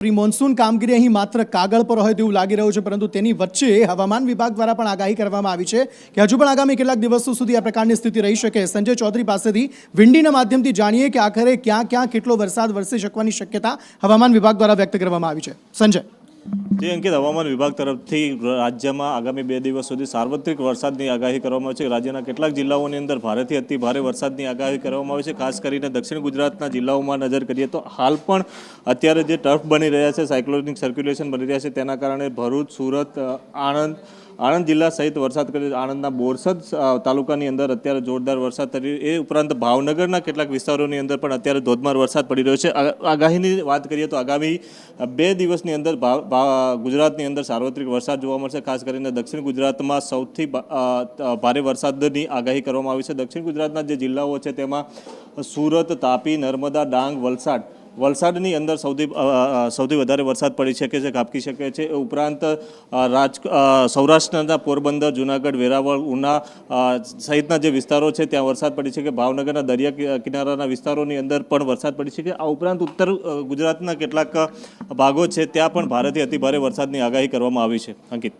Pre monsoon કામગીરી અહીં માત્ર કાગળ પર હોય તેવું લાગી રહ્યું છે, પરંતુ તેની વચ્ચે હવામાન વિભાગ દ્વારા પણ આગાહી કરવામાં આવી છે કે હજુ પણ આગામી કેટલાક દિવસો સુધી આ પ્રકારની સ્થિતિ રહી શકે। સંજય ચૌધરી પાસેથી વિંડીના માધ્યમથી જાણીએ કે આખરે ક્યાં ક્યાં કેટલો વરસાદ વરસી શકવાની શક્યતા હવામાન વિભાગ દ્વારા વ્યક્ત કરવામાં આવી છે। સંજય। જે અંકિત, હવામાન વિભાગ તરફથી રાજ્યમાં આગામી 2 દિવસ સુધી સાર્વત્રિક વરસાદની આગાહી કરવામાં આવી છે। રાજ્યના કેટલાક જિલ્લાઓની અંદર ભારેથી અતિ ભારે વરસાદની આગાહી કરવામાં આવી છે। ખાસ કરીને દક્ષિણ ગુજરાતના જિલ્લાઓમાં નજર કરીએ તો હાલ પણ અત્યારે જે ટર્ફ બની રહ્યા છે, સાયક્લોનિક સર્ક્યુલેશન બની રહ્યા છે, તેના કારણે ભરૂચ, સુરત, આણંદ જિલ્લા સહિત વરસાદ કરી આણંદના બોરસદ તાલુકાની અંદર અત્યારે જોરદાર વરસાદ થઈ રહ્યો છે। એ ઉપરાંત ભાવનગરના કેટલાક વિસ્તારોની અંદર પણ અત્યારે ધોધમાર વરસાદ પડી રહ્યો છે। આગાહીની વાત કરીએ તો આગામી 2 દિવસની અંદર ગુજરાતની અંદર સાર્વત્રિક વરસાદ જોવા મળશે। ખાસ કરીને દક્ષિણ ગુજરાતમાં સૌથી ભારે વરસાદની આગાહી કરવામાં આવી છે। દક્ષિણ ગુજરાતના જે જિલ્લાઓ છે તેમાં સુરત, તાપી, નર્મદા, ડાંગ, વલસાડની અંદર સૌથી વધારે વરસાદ પડી શકે છે, ખાબકી શકે છે। એ ઉપરાંત સૌરાષ્ટ્રના પોરબંદર, જૂનાગઢ, વેરાવળ, ઉના સહિતના જે વિસ્તારો છે ત્યાં વરસાદ પડી શકે। ભાવનગરના દરિયા કિનારાના વિસ્તારોની અંદર પણ વરસાદ પડી શકે। આ ઉપરાંત ઉત્તર ગુજરાતના કેટલાક ભાગો છે ત્યાં પણ ભારેથી અતિભારે વરસાદની આગાહી કરવામાં આવી છે। અંકિત।